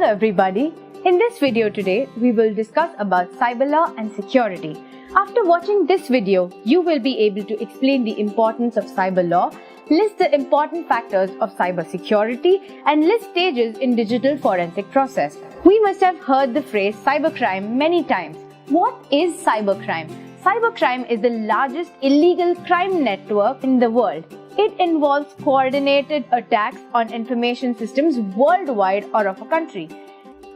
Hello everybody. In this video today, we will discuss about cyber law and security. After watching this video, you will be able to explain the importance of cyber law, list the important factors of cyber security, and list stages in digital forensic process. We must have heard the phrase cybercrime many times. What is cybercrime? Cybercrime is the largest illegal crime network in the world. It involves coordinated attacks on information systems worldwide or of a country.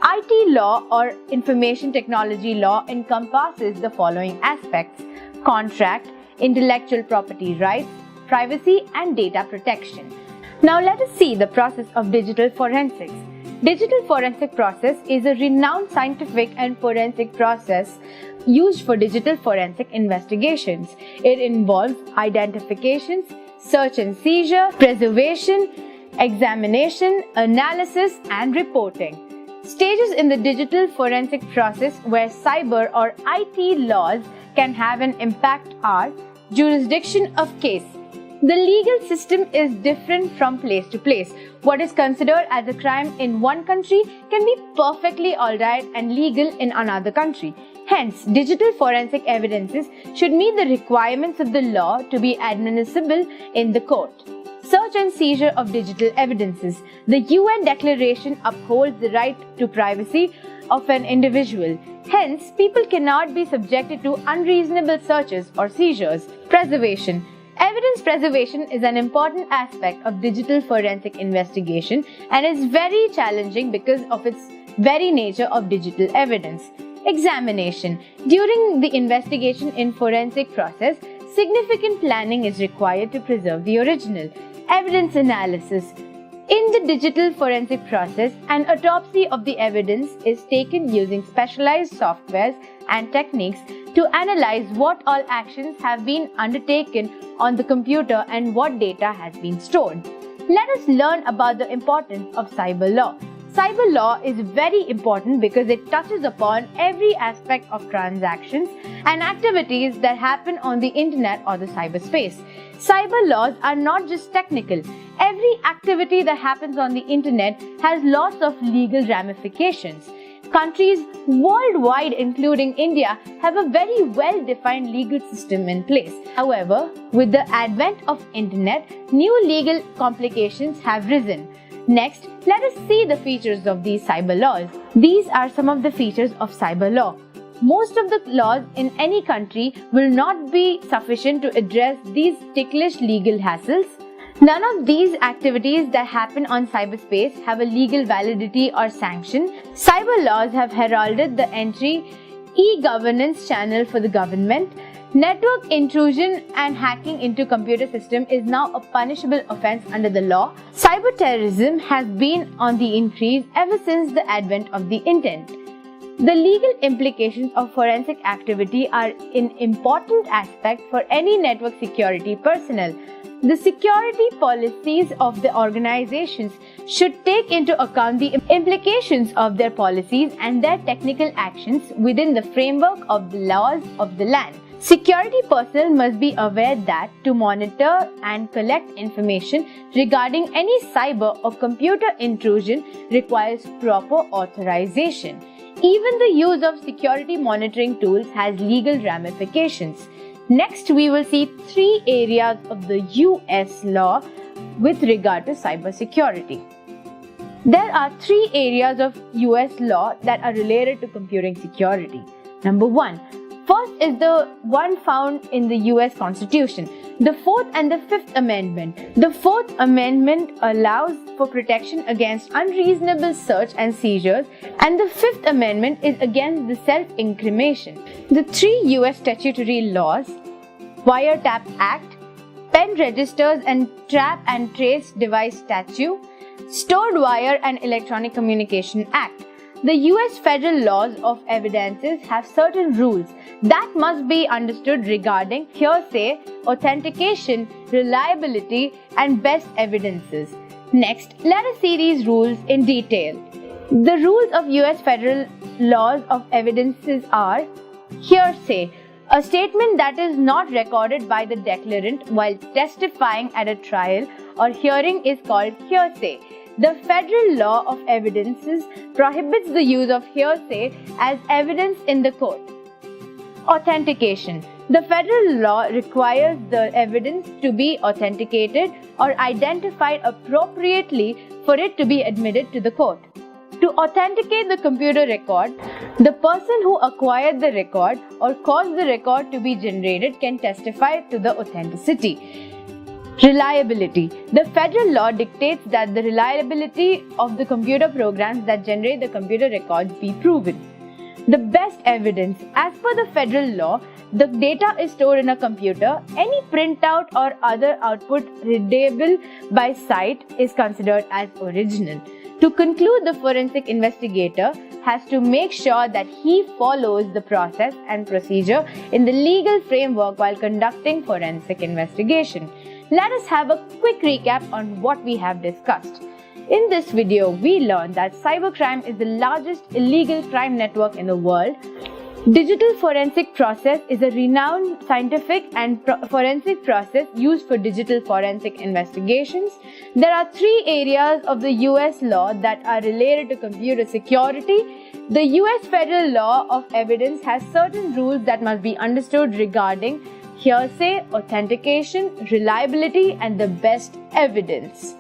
IT law or information technology law encompasses the following aspects: contract, intellectual property rights, privacy, and data protection. Now let us see the process of digital forensics. Digital forensic process is a renowned scientific and forensic process used for digital forensic investigations. It involves identifications, search and seizure, preservation, examination, analysis, and reporting. Stages in the digital forensic process where cyber or IT laws can have an impact are: jurisdiction of case. The legal system is different from place to place. What is considered as a crime in one country can be perfectly alright and legal in another country. Hence, digital forensic evidences should meet the requirements of the law to be admissible in the court. Search and seizure of digital evidences. The UN Declaration upholds the right to privacy of an individual. Hence, people cannot be subjected to unreasonable searches or seizures. Preservation. Evidence preservation is an important aspect of digital forensic investigation and is very challenging because of its very nature of digital evidence. Examination. During the investigation in forensic process, significant planning is required to preserve the original. Evidence analysis. In the digital forensic process, an autopsy of the evidence is taken using specialized softwares and techniques to analyze what all actions have been undertaken on the computer and what data has been stored. Let us learn about the importance of cyber law. Cyber law is very important because it touches upon every aspect of transactions and activities that happen on the internet or the cyberspace. Cyber laws are not just technical. Every activity that happens on the internet has lots of legal ramifications. Countries worldwide, including India, have a very well-defined legal system in place. However, with the advent of internet, new legal complications have risen. Next, let us see the features of these cyber laws. These are some of the features of cyber law. Most of the laws in any country will not be sufficient to address these ticklish legal hassles. None of these activities that happen on cyberspace have a legal validity or sanction. Cyber laws have heralded the entry e-governance channel for the government. Network intrusion and hacking into computer system is now a punishable offense under the law. Cyber terrorism has been on the increase ever since the advent of the internet. The legal implications of forensic activity are an important aspect for any network security personnel. The security policies of the organizations should take into account the implications of their policies and their technical actions within the framework of the laws of the land. Security personnel must be aware that to monitor and collect information regarding any cyber or computer intrusion requires proper authorization. Even the use of security monitoring tools has legal ramifications. Next, we will see three areas of the US law with regard to cybersecurity. There are three areas of US law that are related to computing security. Number one. First is the one found in the US Constitution, the 4th and the 5th Amendment. The 4th Amendment allows for protection against unreasonable search and seizures, and the 5th Amendment is against the self-incrimination. The three US statutory laws, Wiretap Act, Pen Registers and Trap and Trace Device Statute, Stored Wire and Electronic Communication Act. The US federal laws of evidences have certain rules that must be understood regarding hearsay, authentication, reliability, and best evidences. Next, let us see these rules in detail. The rules of US federal laws of evidences are: hearsay, a statement that is not recorded by the declarant while testifying at a trial or hearing is called hearsay. The federal law of evidences prohibits the use of hearsay as evidence in the court. Authentication. The federal law requires the evidence to be authenticated or identified appropriately for it to be admitted to the court. To authenticate the computer record, the person who acquired the record or caused the record to be generated can testify to the authenticity. Reliability. The federal law dictates that the reliability of the computer programs that generate the computer records be proven. The best evidence. As per the federal law, the data is stored in a computer. Any printout or other output readable by sight is considered as original. To conclude, the forensic investigator has to make sure that he follows the process and procedure in the legal framework while conducting forensic investigation. Let us have a quick recap on what we have discussed. In this video, we learned that cybercrime is the largest illegal crime network in the world. Digital forensic process is a renowned scientific and forensic process used for digital forensic investigations. There are 3 areas of the US law that are related to computer security. The US federal law of evidence has certain rules that must be understood regarding hearsay, authentication, reliability, and the best evidence.